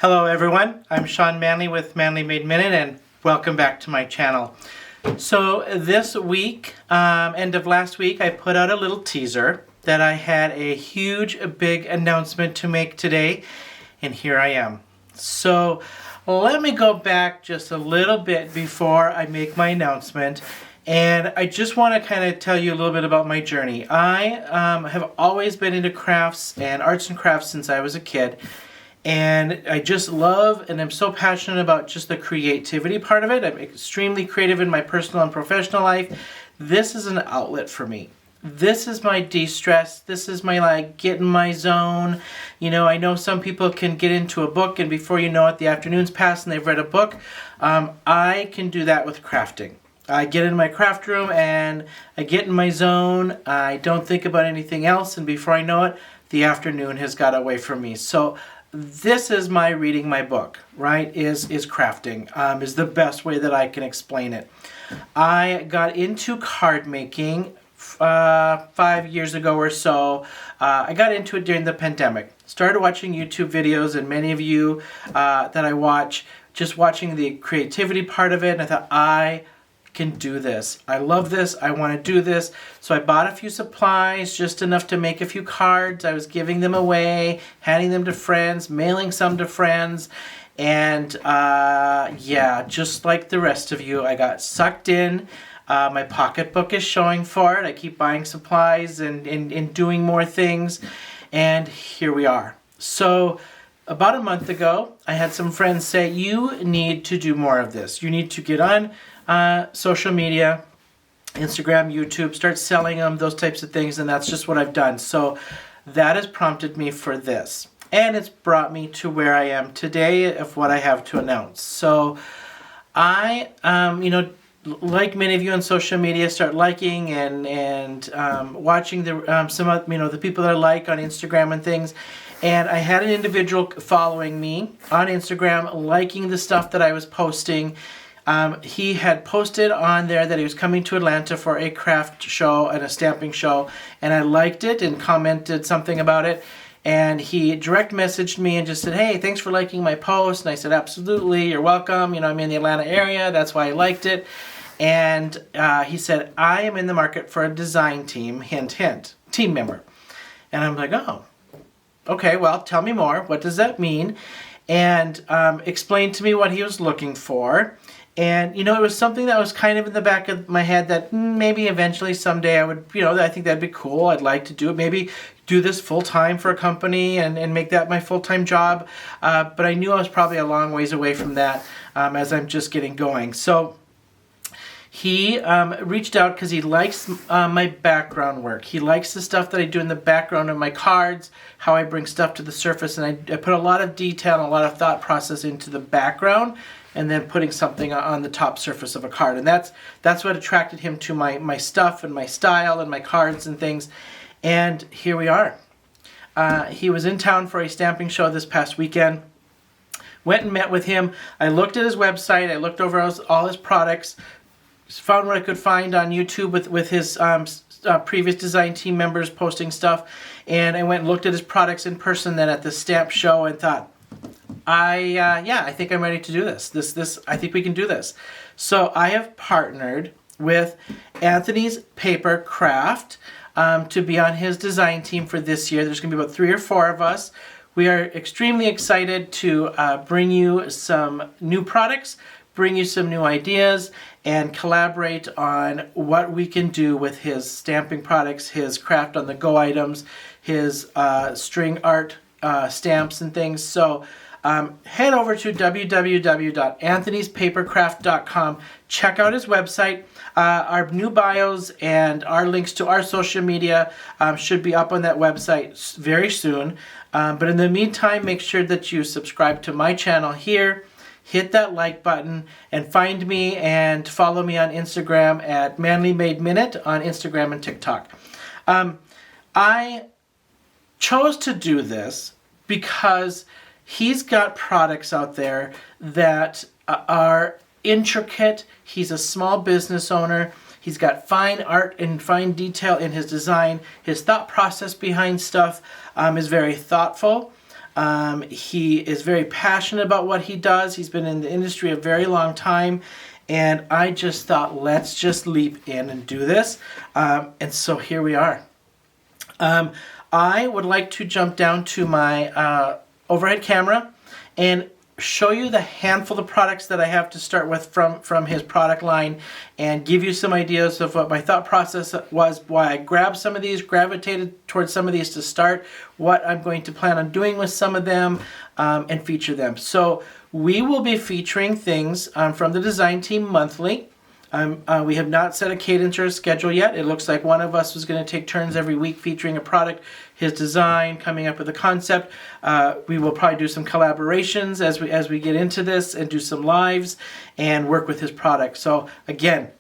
Hello everyone, I'm Sean Manley with Manley Made Minute and welcome back to my channel. So this week, end of last week, I put out a little teaser that I had a huge, big announcement to make today, and here I am. So let me go back just a little bit before I make my announcement, and I just want to kind of tell you a little bit about my journey. I have always been into crafts and arts and crafts since I was a kid. And I just love and I'm so passionate about just the creativity part of it. I'm extremely creative in my personal and professional life. This is an outlet for me. This is my de-stress. This is my get in my zone. You know, I know some people can get into a book and before you know it, the afternoon's passed and they've read a book. I can do that with crafting. I get in my craft room and I get in my zone. I don't think about anything else and before I know it, the afternoon has got away from me. So this is my reading my book, right, is crafting, is the best way that I can explain it. I got into card making 5 years ago or so. I got into it during the pandemic. Started watching YouTube videos, and many of you that I watch, just watching the creativity part of it, and I thought, I can do this. I love this. I want to do this. So I bought a few supplies, just enough to make a few cards. I was giving them away, handing them to friends, mailing some to friends. And yeah, just like the rest of you, I got sucked in. My pocketbook is showing for it. I keep buying supplies and doing more things. And here we are. So about a month ago, I had some friends say, you need to do more of this. You need to get on social media, Instagram, YouTube, start selling them, those types of things, and that's just what I've done. So that has prompted me for this, and it's brought me to where I am today of what I have to announce. So I, like many of you on social media, start liking and watching the some of the people that I like on Instagram and things. And I had an individual following me on Instagram, liking the stuff that I was posting. He had posted on there that he was coming to Atlanta for a craft show and a stamping show, and I liked it and commented something about it. And he direct messaged me and just said, hey, thanks for liking my post. And I said, absolutely, you're welcome. You know, I'm in the Atlanta area. That's why I liked it. And he said, I am in the market for a design team, hint, hint, team member. And I'm like, oh, okay, well, tell me more. What does that mean? And explained to me what he was looking for. And, it was something that was kind of in the back of my head that maybe eventually someday I would, I think that'd be cool. I'd like to do it. Maybe do this full-time for a company and make that my full-time job. But I knew I was probably a long ways away from that as I'm just getting going. So he reached out because he likes my background work. He likes the stuff that I do in the background of my cards, how I bring stuff to the surface. And I put a lot of detail and a lot of thought process into the background and then putting something on the top surface of a card. And that's what attracted him to my stuff and my style and my cards and things. And here we are. He was in town for a stamping show this past weekend. Went and met with him. I looked at his website. I looked over all his products. Found what I could find on YouTube with his previous design team members posting stuff. And I went and looked at his products in person then at the stamp show and thought, I think I'm ready to do this. I think we can do this. So I have partnered with Anthony's Paper Craft to be on his design team for this year. There's going to be about 3 or 4 of us. We are extremely excited to bring you some new products, bring you some new ideas, and collaborate on what we can do with his stamping products, his craft on the go items, his string art stamps and things. So head over to www.anthonyspapercraft.com. Check out his website. Our new bios and our links to our social media should be up on that website very soon. But in the meantime, make sure that you subscribe to my channel here. Hit that like button and find me and follow me on Instagram at Manley Made Minute on Instagram and TikTok. I chose to do this because he's got products out there that are intricate. He's a small business owner. He's got fine art and fine detail in his design. His thought process behind stuff is very thoughtful. He is very passionate about what he does. He's been in the industry a very long time. And I just thought, let's just leap in and do this. And so here we are. I would like to jump down to my overhead camera and show you the handful of products that I have to start with from his product line, and give you some ideas of what my thought process was, why I grabbed some of these, gravitated towards some of these to start, what I'm going to plan on doing with some of them, and feature them. So we will be featuring things from the design team monthly. We have not set a cadence or a schedule yet. It looks like one of us was going to take turns every week featuring a product, his design, coming up with a concept. We will probably do some collaborations as we get into this, and do some lives and work with his product. So again,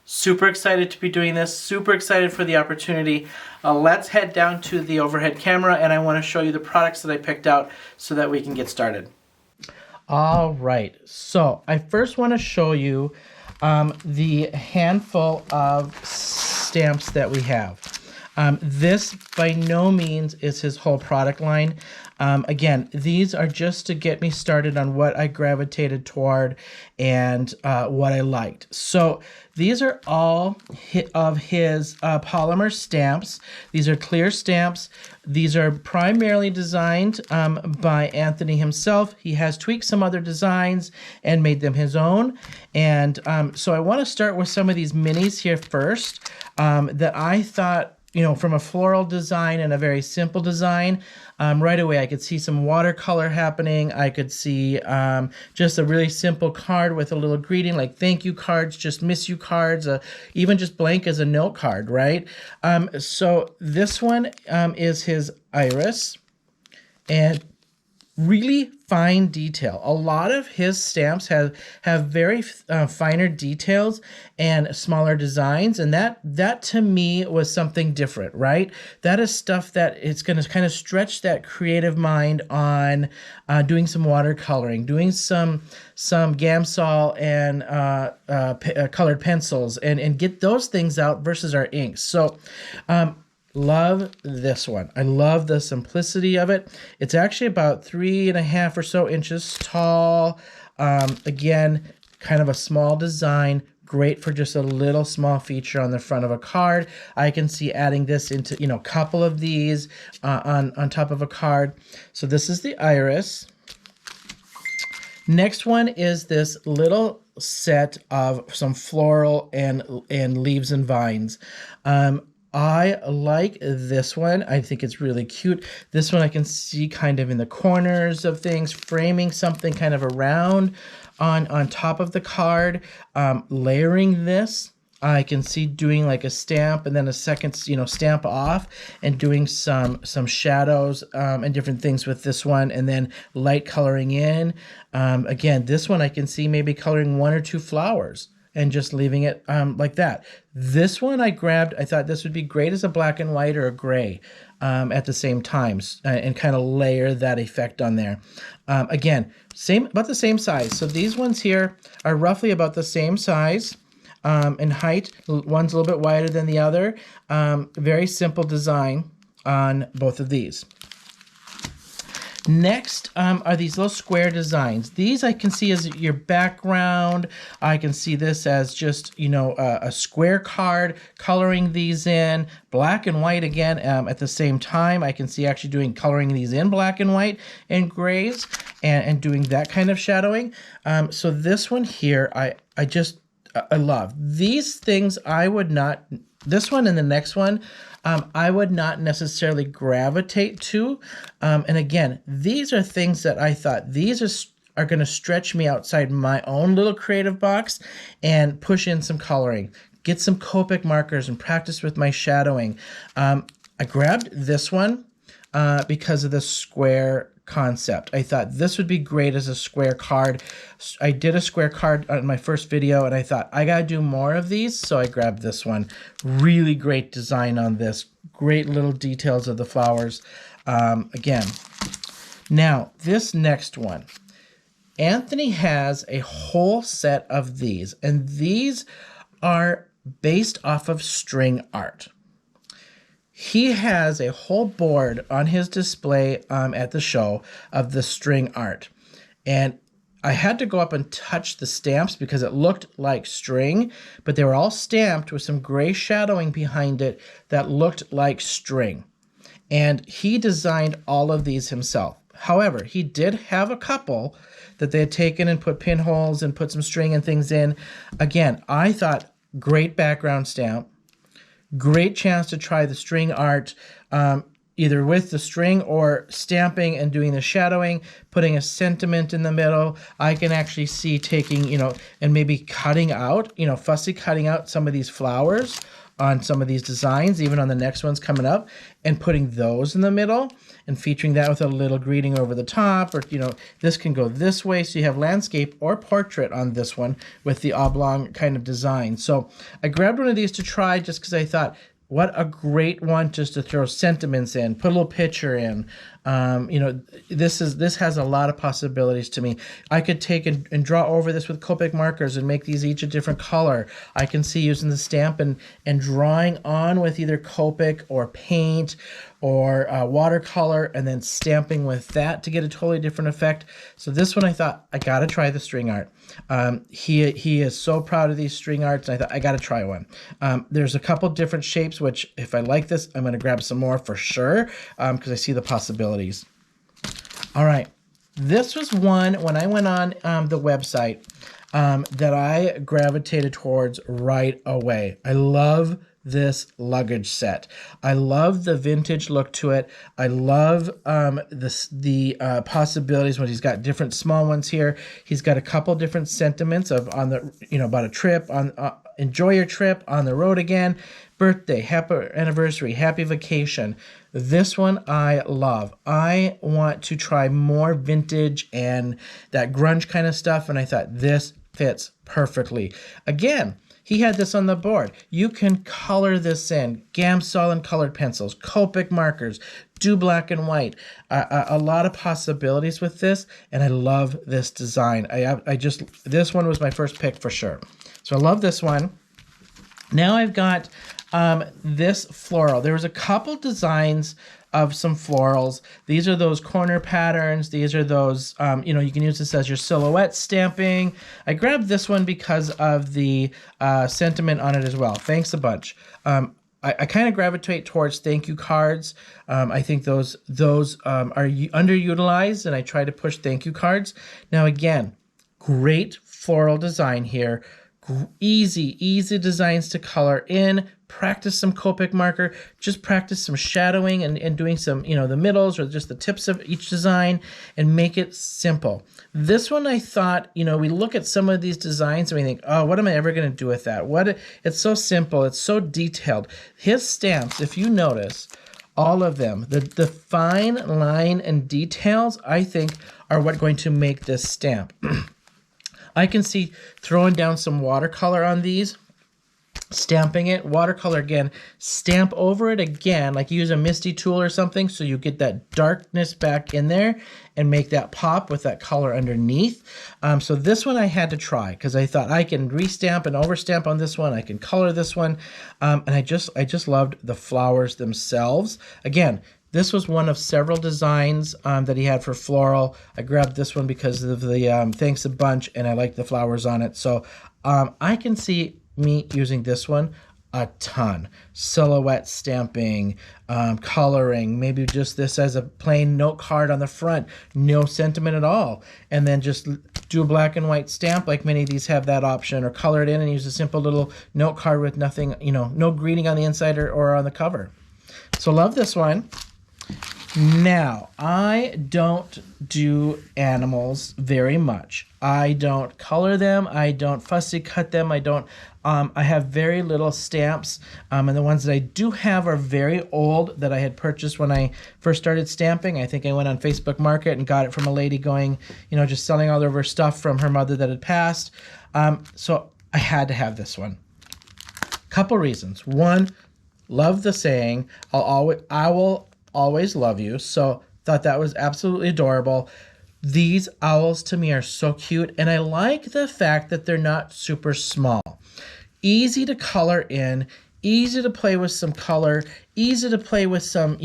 super excited to be doing this. Super excited for the opportunity. Let's head down to the overhead camera, and I want to show you the products that I picked out so that we can get started. All right. So I first want to show you the handful of stamps that we have. This by no means is his whole product line. Again, these are just to get me started on what I gravitated toward and what I liked. So these are all of his polymer stamps. These are clear stamps. These are primarily designed by Anthony himself. He has tweaked some other designs and made them his own. And so I want to start with some of these minis here first that I thought, you know, from a floral design and a very simple design, right away I could see some watercolor happening. I could see just a really simple card with a little greeting, like thank you cards, just miss you cards, even just blank as a note card, right? So this one is his iris, and really fine detail. A lot of his stamps have very finer details and smaller designs, and that to me was something different, right? That is stuff that it's going to kind of stretch that creative mind on doing some watercoloring, doing some Gamsol and colored pencils, and get those things out versus our inks. So love this one. I love the simplicity of it. It's actually about 3.5 or so inches tall. Again, kind of a small design, great for just a little small feature on the front of a card. I can see adding this into, you know, a couple of these on top of a card. So this is the iris. Next one is this little set of some floral and leaves and vines. I like this one. I think it's really cute. This one I can see kind of in the corners of things, framing something kind of around on top of the card, layering this. I can see doing like a stamp and then a second, you know, stamp off, and doing some shadows and different things with this one, and then light coloring in. Again, this one I can see maybe coloring 1 or 2 flowers and just leaving it like that. This one I grabbed, I thought this would be great as a black and white or a gray at the same time, and kind of layer that effect on there. Again, about the same size. So these ones here are roughly about the same size in height. One's a little bit wider than the other. Very simple design on both of these. Next are these little square designs. These I can see as your background. I can see this as just, you know, a square card, coloring these in black and white again at the same time. I can see actually coloring these in black and white and grays and doing that kind of shadowing. So this one here, I love. These things I would not, this one and the next one, I would not necessarily gravitate to. And again, these are things that I thought these are going to stretch me outside my own little creative box and push in some coloring, get some Copic markers and practice with my shadowing. I grabbed this one because of the square concept. I thought this would be great as a square card. I did a square card on my first video, and I thought I gotta do more of these, so I grabbed this one. Really great design on this. Great little details of the flowers. Again, now this next one, Anthony has a whole set of these, and these are based off of string art. he has a whole board on his display at the show of the string art. And I had to go up and touch the stamps because it looked like string, but they were all stamped with some gray shadowing behind it that looked like string. And he designed all of these himself. However, he did have a couple that they had taken and put pinholes and put some string and things in. Again, I thought great background stamp, great chance to try the string art, either with the string or stamping and doing the shadowing, putting a sentiment in the middle. I can actually see taking, and maybe cutting out, fussy cutting out some of these flowers on some of these designs, even on the next ones coming up, and putting those in the middle and featuring that with a little greeting over the top, or, this can go this way. So you have landscape or portrait on this one with the oblong kind of design. So I grabbed one of these to try just because I thought, what a great one just to throw sentiments in, put a little picture in. This has a lot of possibilities to me. I could take and draw over this with Copic markers and make these each a different color. I can see using the stamp and drawing on with either Copic or paint or watercolor, and then stamping with that to get a totally different effect. So this one, I thought, I gotta try the string art. He is so proud of these string arts, and I thought, I gotta try one. There's a couple different shapes, which if I like this, I'm gonna grab some more for sure, because I see the possibilities. All right, this was one, when I went on the website, that I gravitated towards right away. I love this luggage set. I love the vintage look to it. I love the possibilities when he's got different small ones here. He's got a couple different sentiments about a trip, enjoy your trip, on the road again, birthday, happy anniversary, happy vacation. This one I love. I want to try more vintage and that grunge kind of stuff, and I thought this fits perfectly. Again, he had this on the board. You can color this in. Gamsol and colored pencils, Copic markers, do black and white. A lot of possibilities with this, and I love this design. This one was my first pick for sure. So I love this one. Now I've got this floral. There was a couple designs of some florals. These are those corner patterns. These are those, you can use this as your silhouette stamping. I grabbed this one because of the sentiment on it as well. Thanks a bunch. I kind of gravitate towards thank you cards. I think those are underutilized, and I try to push thank you cards. Now again, great floral design here. Easy designs to color in. Practice some Copic marker. Just practice some shadowing and doing some, the middles or just the tips of each design, and make it simple. This one, I thought, we look at some of these designs and we think, oh, what am I ever going to do with that? It's so simple. It's so detailed. His stamps, if you notice, all of them, the fine line and details, I think, are what going to make this stamp. I can see throwing down some watercolor on these, stamping it, watercolor again, stamp over it again, like you use a MISTI tool or something, so you get that darkness back in there and make that pop with that color underneath. So this one I had to try because I thought I can restamp and overstamp on this one. I can color this one, and I just loved the flowers themselves. Again, this was one of several designs that he had for floral. I grabbed this one because of the thanks a bunch, and I like the flowers on it. So I can see me using this one a ton. Silhouette stamping, coloring, maybe just this as a plain note card on the front, no sentiment at all. And then just do a black and white stamp, like many of these have that option, or color it in and use a simple little note card with nothing, no greeting on the inside or on the cover. So love this one. Now, I don't do animals very much. I don't color them. I don't fussy cut them. I have very little stamps, and the ones that I do have are very old that I had purchased when I first started stamping. I think I went on Facebook Market and got it from a lady going, just selling all of her stuff from her mother that had passed. So I had to have this one. Couple reasons. One, love the saying, I will always love you. So thought that was absolutely adorable. These owls to me are so cute, and I like the fact that they're not super small. Easy to color in, easy to play with some color, easy to play with some,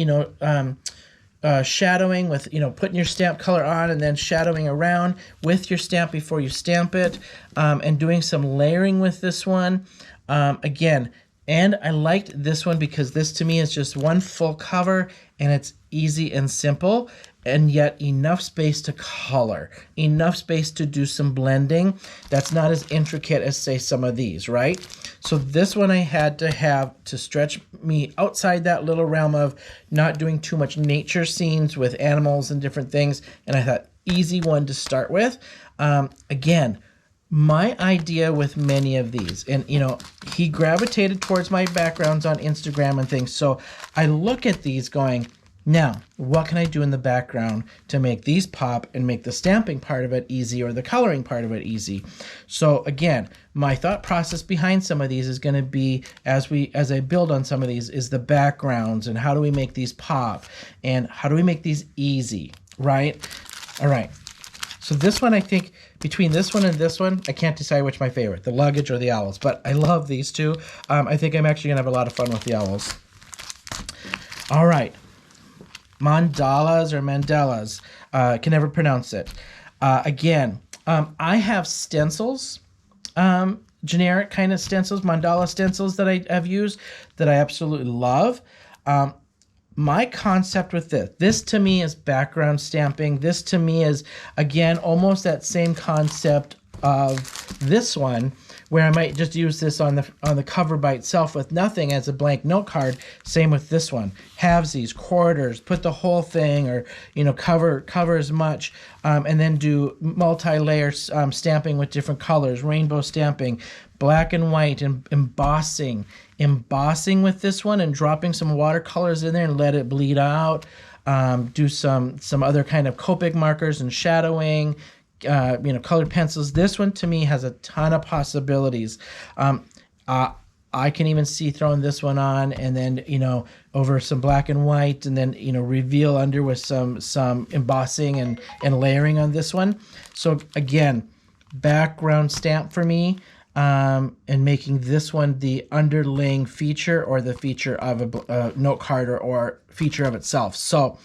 shadowing with, putting your stamp color on and then shadowing around with your stamp before you stamp it, and doing some layering with this one. Again, and I liked this one because this to me is just one full cover and it's easy and simple, and yet enough space to color, enough space to do some blending. That's not as intricate as, say, some of these, right? So this one I had to have to stretch me outside that little realm of not doing too much nature scenes with animals and different things, and I thought easy one to start with. Again, my idea with many of these, and he gravitated towards my backgrounds on Instagram and things, so I look at these going, now, what can I do in the background to make these pop and make the stamping part of it easy or the coloring part of it easy? So again, my thought process behind some of these is going to be, as I build on some of these, is the backgrounds and how do we make these pop and how do we make these easy, right? All right. So this one, I think between this one and this one, I can't decide which my favorite, the luggage or the owls, but I love these two. I think I'm actually gonna have a lot of fun with the owls. All right. Mandalas or Mandalas, can never pronounce it. Again, I have stencils, generic kind of stencils, mandala stencils that I have used that I absolutely love. My concept with this to me is background stamping. This to me is, again, almost that same concept of this one, where I might just use this on the cover by itself with nothing as a blank note card. Same with this one. Halvesies, quarters, put the whole thing, or cover as much, and then do multi-layer stamping with different colors, rainbow stamping, black and white, and embossing with this one, and dropping some watercolors in there and let it bleed out. Do some other kind of Copic markers and shadowing. Colored pencils. This one to me has a ton of possibilities. I can even see throwing this one on and then, over some black and white, and then, reveal under with some embossing and layering on this one. So again, background stamp for me, and making this one the underlaying feature or the feature of a note card or feature of itself. So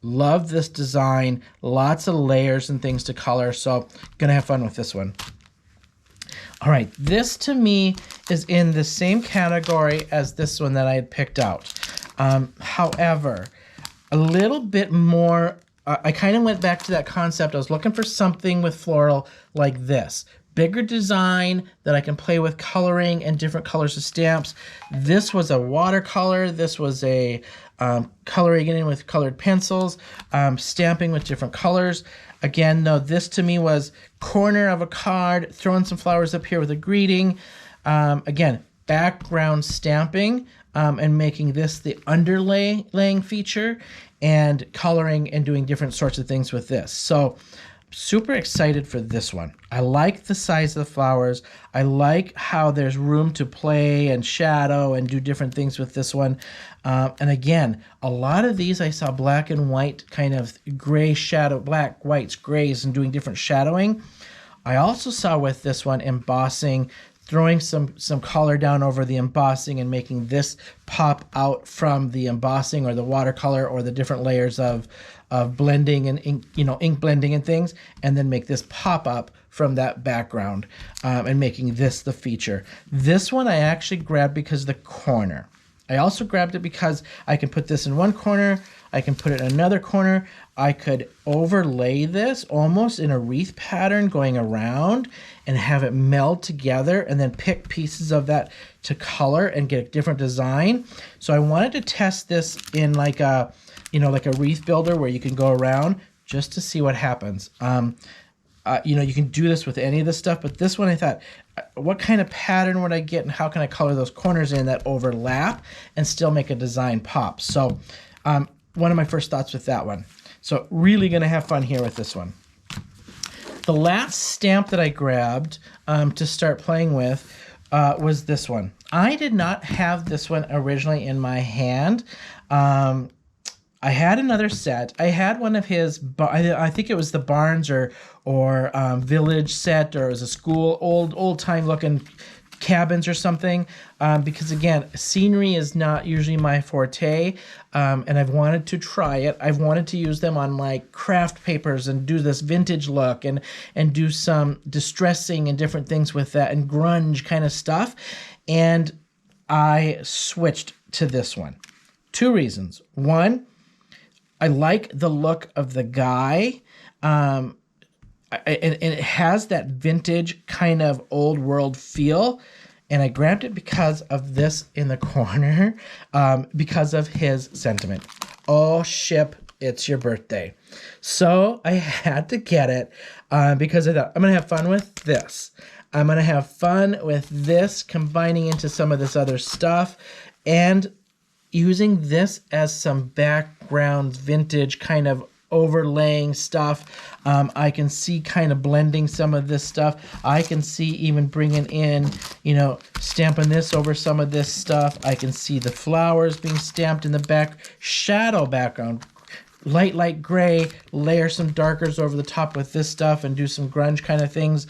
love this design, lots of layers and things to color, so gonna have fun with this one. All right, this to me is in the same category as this one that I had picked out. However, a little bit more, I kind of went back to that concept. I was looking for something with floral like this. Bigger design that I can play with coloring and different colors of stamps. This was a watercolor. This was a coloring in with colored pencils, stamping with different colors. Again, though, this to me was corner of a card, throwing some flowers up here with a greeting. Again, background stamping, and making this the underlaying feature, and coloring and doing different sorts of things with this. So super excited for this one. I like the size of the flowers. I like how there's room to play and shadow and do different things with this one. And again, a lot of these I saw black and white, kind of gray shadow, black, whites, grays, and doing different shadowing. I also saw with this one embossing, throwing some color down over the embossing and making this pop out from the embossing or the watercolor or the different layers of blending and ink blending and things, and then make this pop up from that background, and making this the feature. This one I actually grabbed because of the corner. I also grabbed it because I can put this in one corner, I can put it in another corner, I could overlay this almost in a wreath pattern going around and have it meld together, and then pick pieces of that to color and get a different design. So I wanted to test this in like a wreath builder where you can go around just to see what happens. You can do this with any of this stuff, but this one I thought, what kind of pattern would I get and how can I color those corners in that overlap and still make a design pop? So one of my first thoughts with that one. So really gonna have fun here with this one. The last stamp that I grabbed to start playing with was this one. I did not have this one originally in my hand. I had another set. I had one of his, I think it was the Barnes or Village set, or it was a school, old time looking cabins or something, because again, scenery is not usually my forte, and I've wanted to try it. I've wanted to use them on like craft papers and do this vintage look and do some distressing and different things with that and grunge kind of stuff. And I switched to this one. 2 reasons. One, I like the look of the guy. And it has that vintage kind of old world feel. And I grabbed it because of this in the corner, because of his sentiment. Oh, ship, it's your birthday. So I had to get it because I thought, I'm going to have fun with this. I'm going to have fun with this, combining into some of this other stuff and using this as some background vintage kind of overlaying stuff. I can see kind of blending some of this stuff. I can see even bringing in, stamping this over some of this stuff. I can see the flowers being stamped in the back, shadow background, light gray, layer some darkers over the top with this stuff and do some grunge kind of things.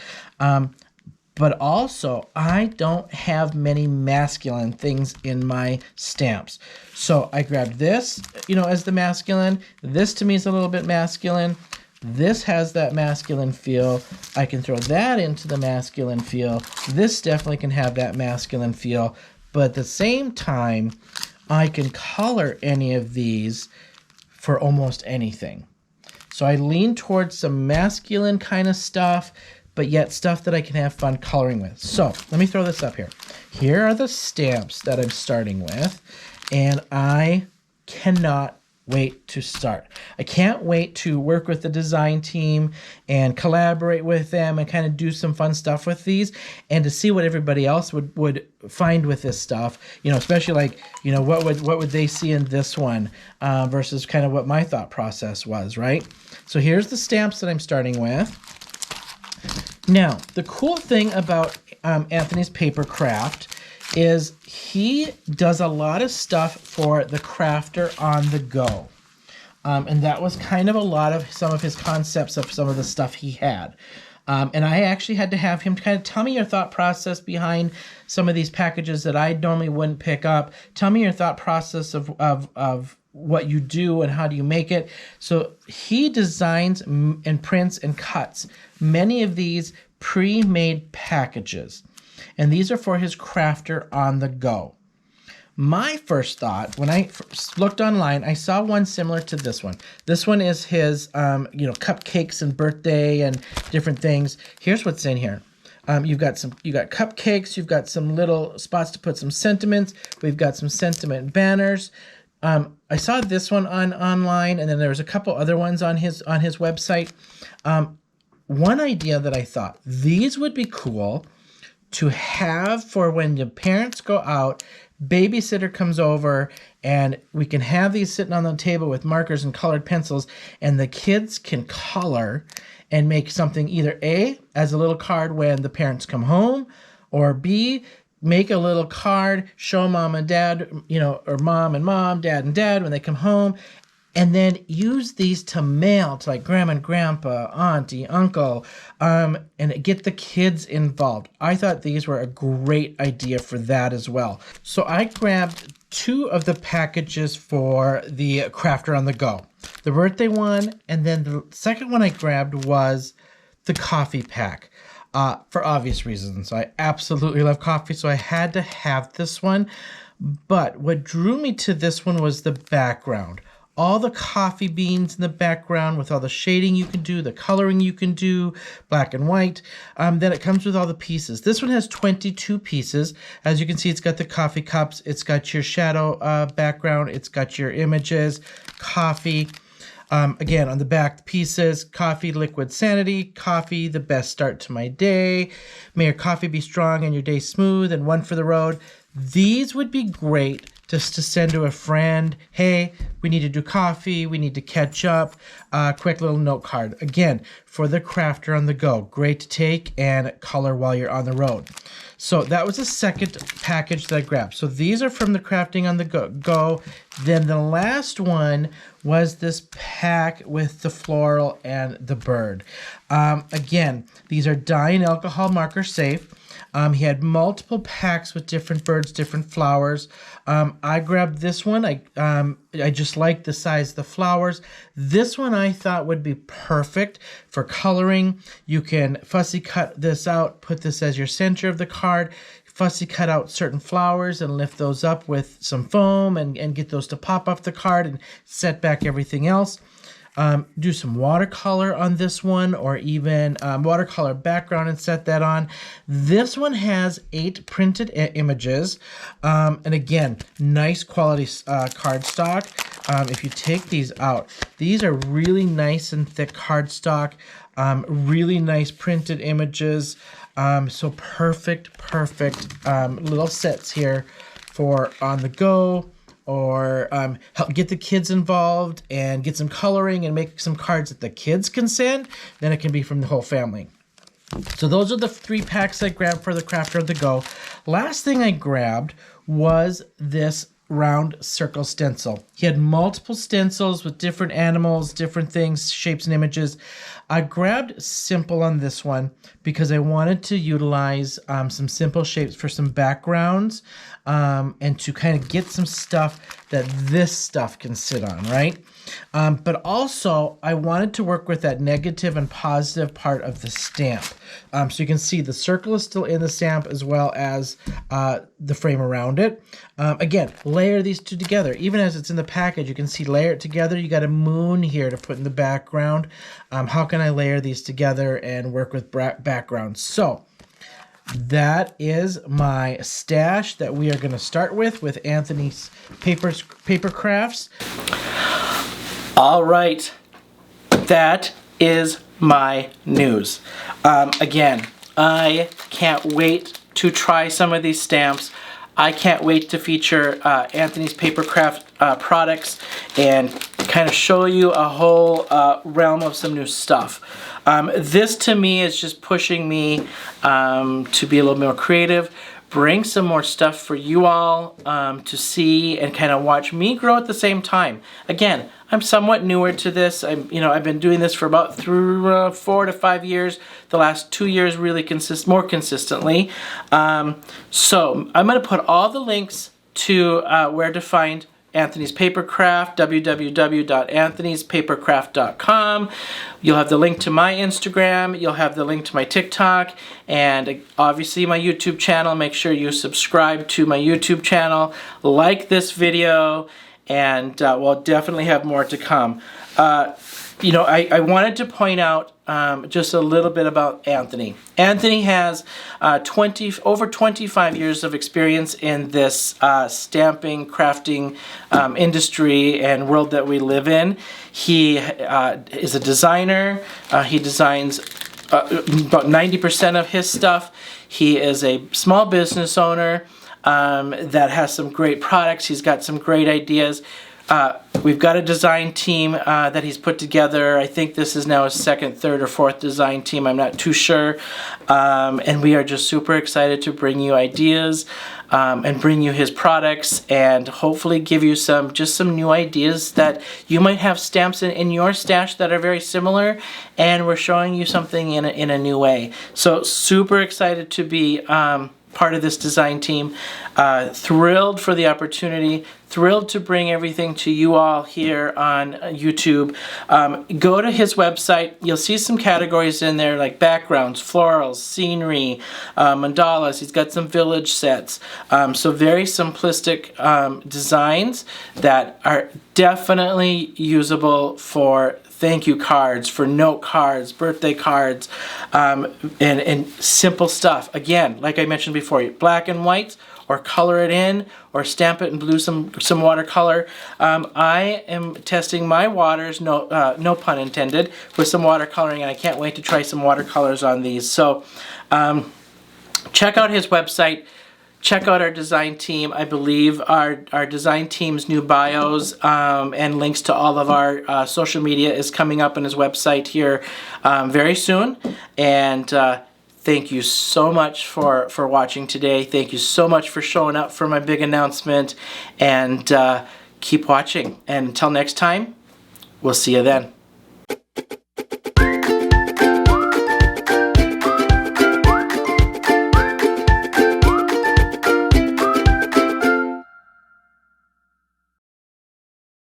But also, I don't have many masculine things in my stamps. So I grabbed this, as the masculine. This to me is a little bit masculine. This has that masculine feel. I can throw that into the masculine feel. This definitely can have that masculine feel. But at the same time, I can color any of these for almost anything. So I lean towards some masculine kind of stuff, but yet stuff that I can have fun coloring with. So let me throw this up here. Here are the stamps that I'm starting with, and I cannot wait to start. I can't wait to work with the design team and collaborate with them and kind of do some fun stuff with these and to see what everybody else would find with this stuff, especially like, what would they see in this one versus kind of what my thought process was, right? So here's the stamps that I'm starting with. Now, the cool thing about Anthony's paper craft is he does a lot of stuff for the crafter on the go. And that was kind of a lot of some of his concepts of some of the stuff he had. And I actually had to have him kind of tell me your thought process behind some of these packages that I normally wouldn't pick up. Tell me your thought process of what you do and how do you make it. So he designs and prints and cuts many of these pre-made packages. And these are for his crafter on the go. My first thought, when I looked online, I saw one similar to this one. This one is his, cupcakes and birthday and different things. Here's what's in here. You got cupcakes. You've got some little spots to put some sentiments. We've got some sentiment banners. I saw this one online, and then there was a couple other ones on his website. One idea that I thought these would be cool to have for when the parents go out, babysitter comes over, and we can have these sitting on the table with markers and colored pencils, and the kids can color and make something either A, as a little card when the parents come home, or B, make a little card, show mom and dad, or mom and mom, dad and dad when they come home, and then use these to mail to like grandma and grandpa, auntie, uncle, and get the kids involved. I thought these were a great idea for that as well. So I grabbed 2 of the packages for the crafter on the go. The birthday one, and then the second one I grabbed was the coffee pack. For obvious reasons. I absolutely love coffee, so I had to have this one. But what drew me to this one was the background. All the coffee beans in the background with all the shading you can do, the coloring you can do, black and white. Then it comes with all the pieces. This one has 22 pieces. As you can see, it's got the coffee cups. It's got your shadow background. It's got your images, coffee. Again, on the back pieces, coffee, liquid sanity, coffee, the best start to my day. May your coffee be strong and your day smooth, and one for the road. These would be great just to send to a friend. Hey, we need to do coffee. We need to catch up. Quick little note card. Again, for the crafter on the go. Great to take and color while you're on the road. So that was the second package that I grabbed. So these are from the crafting on the go. Then the last one was this pack with the floral and the bird. Again, these are dye and alcohol marker safe. He had multiple packs with different birds, different flowers. I grabbed this one. I just liked the size of the flowers. This one I thought would be perfect for coloring. You can fussy cut this out, put this as your center of the card, fussy cut out certain flowers and lift those up with some foam and get those to pop off the card and set back everything else. Do some watercolor on this one, or even watercolor background and set that on. This one has 8 printed images, and again, nice quality cardstock. If you take these out, these are really nice and thick cardstock, really nice printed images. So perfect little sets here for on the go, or help get the kids involved and get some coloring and make some cards that the kids can send. Then it can be from the whole family. So those are the 3 packs I grabbed for the Crafter on the Go. Last thing I grabbed was this round circle stencil. He had multiple stencils with different animals, different things, shapes and images. I grabbed simple on this one because I wanted to utilize some simple shapes for some backgrounds, and to kind of get some stuff that this stuff can sit on, right? But also I wanted to work with that negative and positive part of the stamp. So you can see the circle is still in the stamp as well as the frame around it. Again, layer these two together. Even as it's in the package, you can see layer it together. You got a moon here to put in the background. How can I layer these together and work with backgrounds? So that is my stash that we are going to start with Anthony's paper crafts. All right, that is my news. Again, I can't wait to try some of these stamps. I can't wait to feature Anthony's Papercraft products and kind of show you a whole realm of some new stuff. This to me is just pushing me to be a little more creative, bring some more stuff for you all to see and kind of watch me grow at the same time. Again, I'm somewhat newer to this. I've been doing this for about 4 to 5 years. The last 2 years really more consistently. So I'm going to put all the links to where to find Anthony's Papercraft, www.anthonyspapercraft.com. You'll have the link to my Instagram, you'll have the link to my TikTok, and obviously my YouTube channel. Make sure you subscribe to my YouTube channel, like this video, and we'll definitely have more to come. I wanted to point out just a little bit about Anthony. Anthony has over 25 years of experience in this stamping, crafting industry and world that we live in. He is a designer. He designs about 90% of his stuff. He is a small business owner that has some great products. He's got some great ideas. We've got a design team that he's put together. I think this is now his second, third, or fourth design team. I'm not too sure. And we are just super excited to bring you ideas and bring you his products and hopefully give you some new ideas that you might have stamps in your stash that are very similar, and we're showing you something in a new way. So super excited to be part of this design team. Thrilled for the opportunity, thrilled to bring everything to you all here on YouTube. Go to his website. You'll see some categories in there like backgrounds, florals, scenery, mandalas. He's got some village sets. So very simplistic designs that are definitely usable for thank you cards, for note cards, birthday cards, and simple stuff. Again, like I mentioned before, black and white, or color it in, or stamp it in blue, some watercolor. I am testing my waters, no pun intended, with some watercoloring, and I can't wait to try some watercolors on these. So check out his website. Check out our design team. I believe our design team's new bios and links to all of our social media is coming up on his website here very soon. And thank you so much for watching today. Thank you so much for showing up for my big announcement. And keep watching. And until next time, we'll see you then.